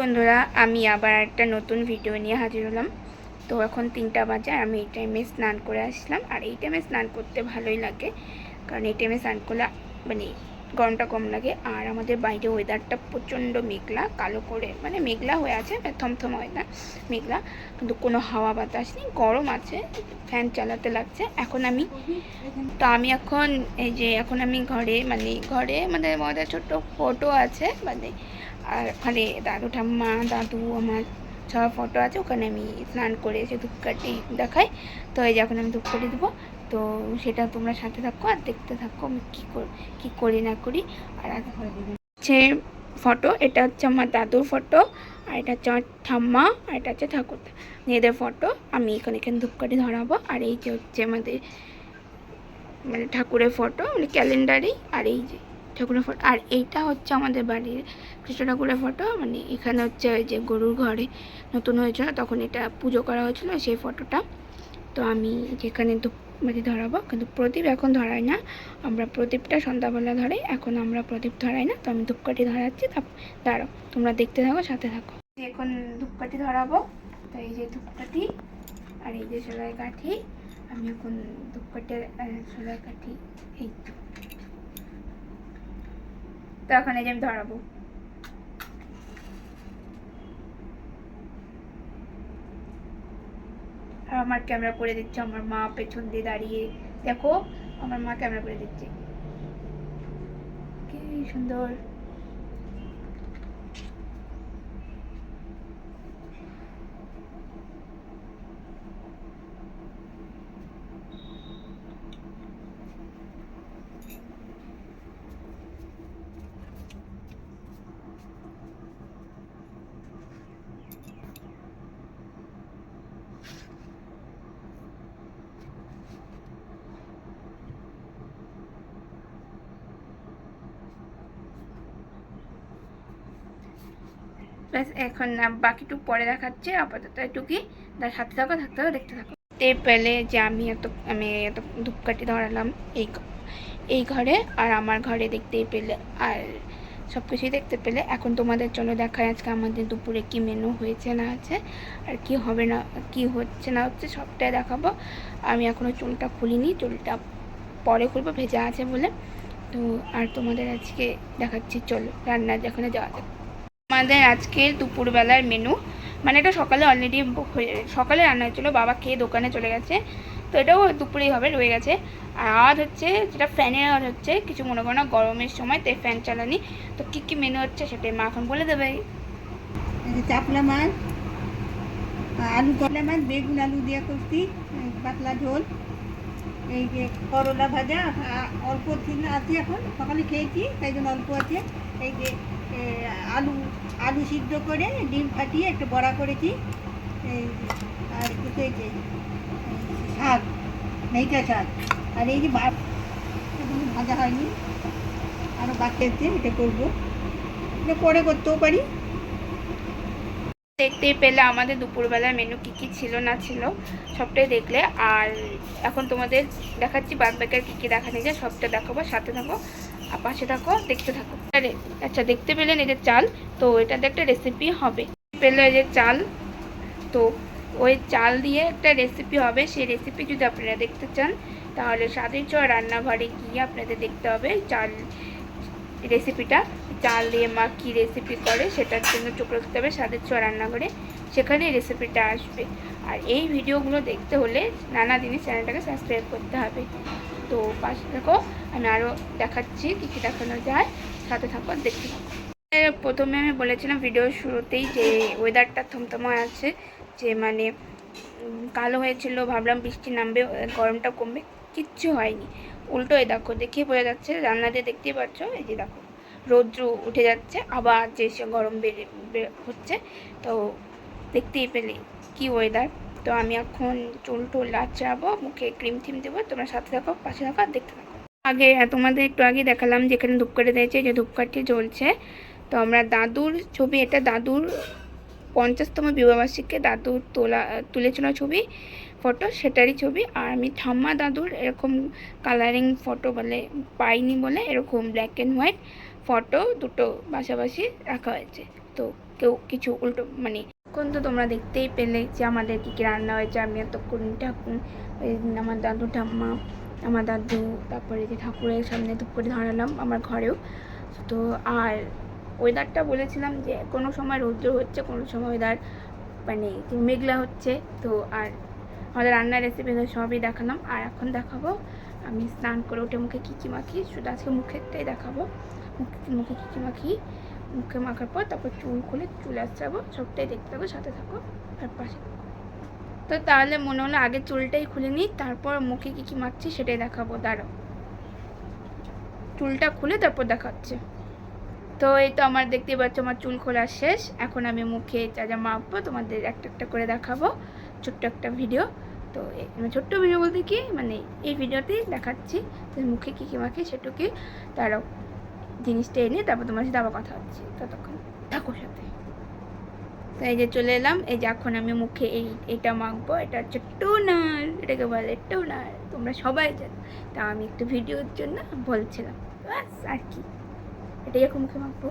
বন্ধুরা, আমি আবার একটা নতুন ভিডিও নিয়ে হাজির হলাম। তো এখন 3টা বাজে, আমি এই টাইমে স্নান করে আসলাম। আর এই টাইমে স্নান করতে ভালোই লাগে, কারণ এই টাইমে স্নান করলে মানে গরমটা কম লাগে। আর আমাদের বাইরে ওয়েদারটা প্রচণ্ড মেঘলা, কালো করে মানে মেঘলা হয়ে আছে, থমথম হয় না মেঘলা, কিন্তু কোনো হাওয়া বাতাস নেই, গরম আছে, ফ্যান চালাতে লাগছে। আমি এখন এখন আমি ঘরে আমাদের মধ্যে ছোট্ট ফটো আছে আর ওখানে দাদু ঠাম্মা দাদু আমার সব ফটো আছে। ওখানে আমি স্নান করে এসে ধূপকাঠি দেখাই। তো এই যে এখন আমি ধূপকাঠি দেবো, তো সেটা তোমরা সাথে থাকো আর দেখতে থাকো আমি কী করি না করি। আর হচ্ছে ফটো, এটা হচ্ছে আমার দাদুর ফটো, আর এটা হচ্ছে আমার ঠাম্মা, আর এটা হচ্ছে ঠাকুরদা, মেয়েদের ফটো। আমি এখানে ধূপকাঠি ধরাবো। আর এই যে হচ্ছে আমাদের ঠাকুরের ফটো, ক্যালেন্ডারে। আর এই যে ঠাকুরের ফটো, আর এইটা হচ্ছে আমাদের বাড়ির কৃষ্ণ ঠাকুরের ফটো। এখানে হচ্ছে ওই যে গরুর ঘরে নতুন হয়েছিল, তখন এটা পুজো করা হয়েছিল সেই ফটোটা। তো আমি যেখানে ধূপবাতি ধরাবো, কিন্তু প্রদীপ এখন ধরাই না, আমরা প্রদীপটা সন্ধ্যাবেলা ধরাই, এখন আমরা প্রদীপ ধরাই না। তো আমি ধূপকাঠি ধরাচ্ছি, দাঁড়াও তোমরা দেখতে থাকো, সাথে থাকো। এখন ধূপকাঠি ধরাবো। তো এই যে ধূপকাঠি আর এই যে সেলাই কাঠি, আমি এখন ধূপকাঠির সেলাই কাঠি এই তো এখন এই যে আমি ধরাবো। আর আমার ক্যামেরা করে দিচ্ছে আমার মা পেছন দিয়ে দাঁড়িয়ে, দেখো আমার মা ক্যামেরা করে দিচ্ছে, কি সুন্দর। ব্যাস, এখন বাকিটুকু পরে দেখাচ্ছে, আপাতত এটুকুই। তার সাথে থাকো দেখতে থাকো। পেলে যে আমি এত ধূপকাঠি ধরালাম এই ঘরে আর আমার ঘরে, দেখতেই পেলে, আর সব কিছুই দেখতে পেলে। এখন তোমাদের চলো দেখায় আজকে আমাদের দুপুরে কি মেনু হয়েছে না আছে, আর কি হবে না, কি হচ্ছে না হচ্ছে, সবটাই দেখাবো। আমি এখনও চুলটা খুলিনি, চুলটা পরে খুলবো, ভেজা আছে বলে। তো আর তোমাদের আজকে দেখাচ্ছি, চলো রান্নার যেখানে যাওয়া যাক। আমাদের আজকে দুপুরবেলার মেনু, এটা সকালে অলরেডি সকালে রান্না হচ্ছিলো, বাবা খেয়ে দোকানে চলে গেছে, তো এটাও দুপুরেই হবে, রয়ে গেছে। আর আওয়াজ হচ্ছে, যেটা ফ্যানের আওয়াজ হচ্ছে, কিছু মনে করো না, গরমের সময় তাই ফ্যান চালানি। তো কী মেনু হচ্ছে সেটাই মা এখন বলে দেবে। চাপলা মাছ, আলু চাপলা মাছ, বেগুন আলু দিয়ে করছি, পাতলা ঝোল, এই যে করলা ভাজা, অল্প আছে, এখন সকালে খেয়েছি তাই জন্য অল্প আছে। এই যে আলু সিদ্ধ করে ডিম ফাটিয়ে একটু বড়া করেছি, এই আর কিছু এই যে শাক, মেইটা শাক, আর এই যে ভাজা হয়নি, আরও বাকি আছে, এটা করবো, এটা পরে করতেও পারি। দেখতেই পেলে আমাদের দুপুরবেলার মেনু কী ছিল না ছিল সবটাই দেখলে। আর এখন তোমাদের দেখাচ্ছি বাদবাকির কী দেখানো যায়, সবটা দেখাবো, সাথে থাকো আর পাশে থাকো, দেখতে থাকো। আচ্ছা, দেখতে পেলেন এই যে চাল, তো এটাতে একটা রেসিপি হবে। পেলে এই যে চাল, তো ওই চাল দিয়ে একটা রেসিপি হবে। সেই রেসিপি যদি আপনারা দেখতে চান, তাহলে স্বাদের ছোঁয়া রান্নাঘরে গিয়ে আপনাদের দেখতে হবে চাল রেসিপিটা। চাল দিয়ে মা কী রেসিপি করে সেটার জন্য চোখ রাখতে হবে স্বাদের ছোঁয়া রান্নাঘরে, সেখানে রেসিপিটা আসবে। আর এই ভিডিওগুলো দেখতে হলে নানা জিনিস চ্যানেলটাকে সাবস্ক্রাইব করতে হবে। তো পাশে থাকো, আমি আরও দেখাচ্ছি কী দেখানো যায়, সাথে থাকো, দেখতে থাকো। প্রথমে আমি বলেছিলাম ভিডিওর শুরুতেই যে ওয়েদারটা থমথমা আছে, যে কালো হয়েছিল, ভাবলাম বৃষ্টি নামবে, গরমটা কমবে, কিচ্ছু হয়নি, উল্টো। এই দেখো, দেখিয়ে বোঝা যাচ্ছে, রান্নাতে দেখতেই পাচ্ছ, এই যে দেখো রৌদ্র উঠে যাচ্ছে, আবার যে গরম হচ্ছে। তো দেখতেই পেলে কি ওয়েদার। তো আমি এখন চুল টুল আঁচড়াবো, মুখে ক্রিম থিম দেবো, তোমরা সাথে থাকো, পাশে থাকো আর দেখতে থাকো। তোমাদের একটু আগে দেখালাম যেখানে ধূপকাঠি দিয়েছে, যে ধূপকাঠি জ্বলছে। তো আমরা দাদুর ছবি, এটা দাদুর 50তম বিবাহবার্ষিকীকে দাদুর তুলেছিল ছবি, ফটো, সেটারই ছবি। আর আমি ঠাম্মা দাদুর এরকম কালারিং ফটো পাইনি বলে এরকম ব্ল্যাক অ্যান্ড হোয়াইট ফটো দুটো পাশাপাশি রাখা হয়েছে। তো কেউ কিছু উল্টো মানে এখন তো তোমরা দেখতেই পেলে যে আমাদের কী কী রান্না হয়েছে। আমি এতক্ষণ ঠাকুর আমার দাদু ঠাম্মা আমার দাদু তারপরে যে ঠাকুরের সামনে ধূপ করে ধরালাম আমার ঘরেও। তো আর ওয়েদারটা বলেছিলাম যে কোনো সময় রৌদ্র হচ্ছে, কোনো সময় ওয়েদার মানে মেঘলা হচ্ছে। তো আর আমাদের রান্নার রেসিপিগুলো সবই দেখালাম। আর এখন দেখাবো আমি স্নান করে উঠে মুখে কী কী মাখি, শুধু আজকে মুখেরটাই দেখাবো। মুখে কী কী মাখি, মুখে মাখার পর তারপর চুল খুলে চুল আঁচড়াবো, সবটাই দেখতে থাকো, সাথে থাকো আর পাশে। তো তাহলে মনে হলো আগে চুলটাই খুলে নিই, তারপর মুখে কী কী মাখছি সেটাই দেখাবো। দাঁড়াও, চুলটা খুলে তারপর দেখাচ্ছে। তো এই তো আমার দেখতেই পাচ্ছ আমার চুল খোলা শেষ। এখন আমি মুখে যা যা মাখবো তোমাদের একটা একটা করে দেখাবো, ছোট্ট একটা ভিডিও। তো ছোট্ট ভিডিও বলতে কি মানে এই ভিডিওতেই দেখাচ্ছি মুখে কী কী মাখি সেটুকুই। তারাও জিনিসটা এনে তারপর তোমার সাথে আবার কথা হচ্ছে, ততক্ষণ থাকো সাথে। তো এই যে চলে এলাম, এই যে এখন আমি মুখে এইটা মাখবো। এটা হচ্ছে টোনার, এটাকে বলে টোনার, তোমরা সবাই জানো। তা আমি একটু ভিডিওর জন্য বলছিলাম, ব্যাস আর কি। এটাই এখন মুখে মাখবো।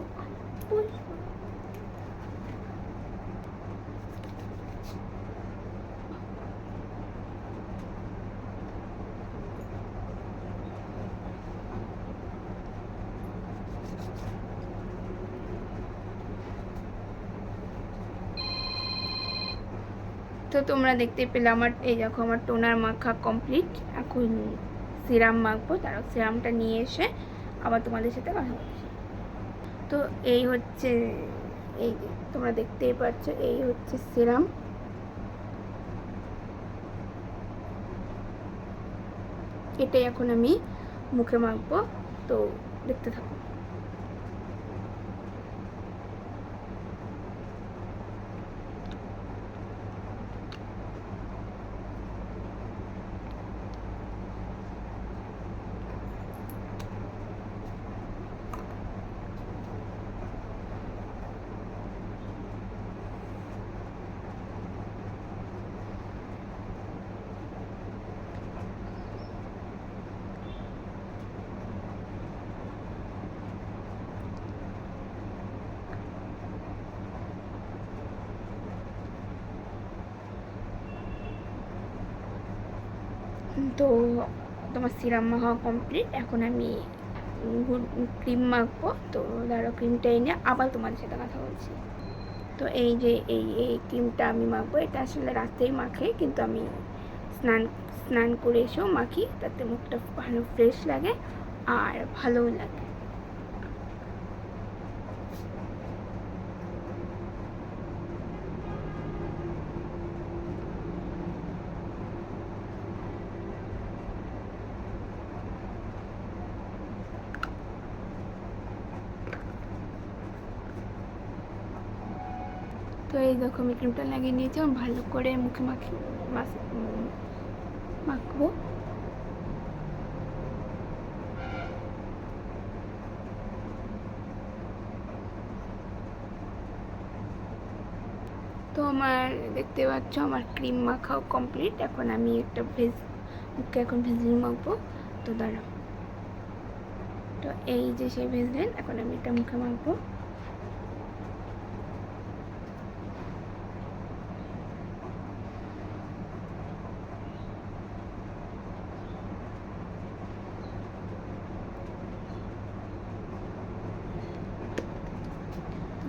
তো তোমরা দেখতে পেলে আমার এই দেখো আমার টোনার মাখা কমপ্লিট। এখন সিরাম মাখবো, তারপর সিরামটা নিয়ে এসে আবার তোমাদের সাথে কথা বলছি। তো এই হচ্ছে, এই তোমরা দেখতেই পাচ্ছ এই হচ্ছে সিরাম। এটাই এখন আমি মুখে মাখবো, তো দেখতে থাকো। তো তোমার সিরাম মাখা কমপ্লিট। এখন আমি ক্রিম মাখবো, তো ধরো ক্রিমটা এনে আবার তোমাদের সাথে কথা বলছি। তো এই যে এই ক্রিমটা আমি মাখবো, এটা আসলে রাতেই মাখে, কিন্তু আমি স্নান করে এসেও মাখি, তাতে মুখটা ভালো ফ্রেশ লাগে আর ভালোও লাগে। তো এই দেখো আমি ক্রিমটা লাগিয়ে নিয়েছি, আমি ভালো করে মুখে মাখবো। তো আমার দেখতে পাচ্ছ আমার ক্রিম মাখাও কমপ্লিট। এখন আমি একটা মুখে এখন ভেজলিন মাখবো। তো দাঁড়াও, তো এই যে সেই ভেজলিন, এখন আমি এটা মুখে মাখবো।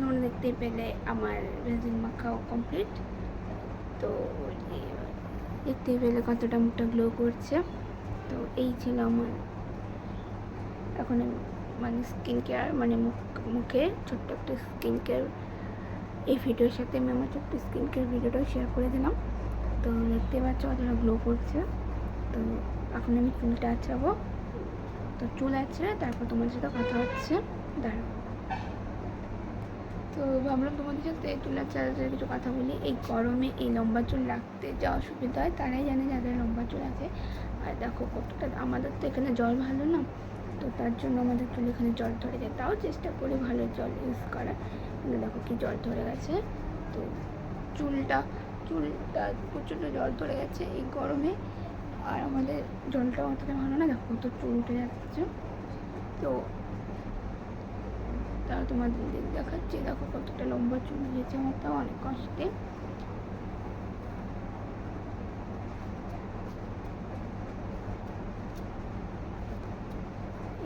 তোমরা দেখতেই পেলে আমার ভেজলিন মাখাও কমপ্লিট। তো দেখতেই পেলে কতটা মুখটা গ্লো করছে। তো এই ছিল আমার এখন মানে স্কিন কেয়ার, মানে মুখে ছোট্ট একটা স্কিন কেয়ার। এই ভিডিওর সাথে আমি আমার ছোট্ট স্কিন কেয়ার ভিডিওটাও শেয়ার করে দিলাম। তো দেখতে পাচ্ছ কতটা গ্লো করছে। তো এখন আমি চুলটা আঁচড়াবো। তো চুল আঁচড়ে তারপর তোমার সাথে কথা হচ্ছে, দাঁড়াও। তো ভাবলাম তোমাদের সাথে চুল আঁচড়াতে কিছু কথা বলি। এই গরমে এই লম্বা চুল রাখতে যা অসুবিধা হয় তারাই জানে যাদের লম্বা চুল আছে। আর দেখো কতটা, আমাদের তো এখানে জল ভালো না, তো তার জন্য আমাদের চুল এখানে জল ধরে যায়। তাও চেষ্টা করি ভালো জল ইউজ করার, কিন্তু দেখো কি জল ধরে গেছে। তো চুলটা প্রচণ্ড জল ধরে গেছে এই গরমে। আর আমাদের জলটাও অতটা ভালো না, দেখো তো চুল উঠে যাচ্ছে। তো তাও তোমাদের দেখাচ্ছি। দেখো কতটা লম্বা চুল হয়েছে আমার, তাও অনেক কষ্টে।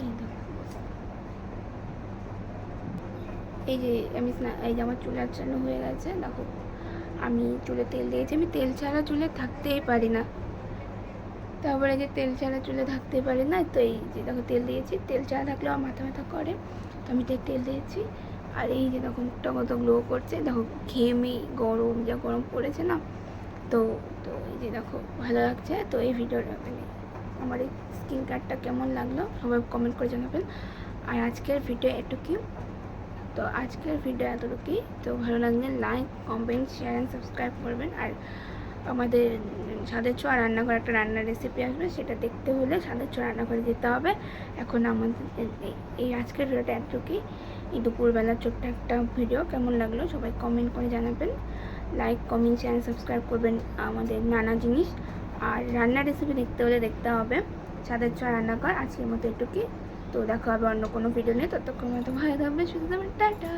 এই দেখো, এই যে আমি এই যে আমার চুল আঁচড়ানো হয়ে গেছে। দেখো আমি চুলে তেল দিয়েছি, আমি তেল ছাড়া চুলে থাকতেই পারি না। তারপরে যে তেল ছাড়া চুলে থাকতে পারি না, তো এই যে দেখো তেল দিয়েছি। তেল ছাড়া থাকলেও আমার মাথা ব্যথা করে, তো আমি তেল দিয়েছি। আর এই যে দেখো মুখটা কত গ্লো করছে, দেখো ঘেমে গরম, যা গরম পড়েছে না। তো তো এই যে দেখো ভালো লাগছে। তো এই ভিডিওটা মানে আমার এই স্কিন কেয়ারটা কেমন লাগলো সবাই কমেন্ট করে জানাবেন। আর আজকের ভিডিও এটুকুই। তো আজকের ভিডিও এতটুকুই। তো ভালো লাগলে like, comment, share and subscribe করবেন। আর আমাদের স্বাদের ছোঁয়া রান্নাঘর একটা রান্নার রেসিপি আসবে, সেটা দেখতে হলে স্বাদের ছোঁয়া রান্নাঘরে যেতে হবে। এখন আমাদের এই আজকের ভিডিওটা এতটুকুই। এই দুপুরবেলার ছোট্ট একটা ভিডিও কেমন লাগলো সবাই কমেন্ট করে জানাবেন। লাইক, কমেন্ট, শেয়ার, সাবস্ক্রাইব করবেন আমাদের নানা জিনিস। আর রান্নার রেসিপি দেখতে হলে দেখতে হবে স্বাদের ছোঁয়া রান্নাঘর। আজকের মতো এটুকুই। তো দেখা হবে অন্য কোনো ভিডিও নিয়ে। ততক্ষণ মতো ভালো থাকবে, সুস্থ থাকবেন। টাটা।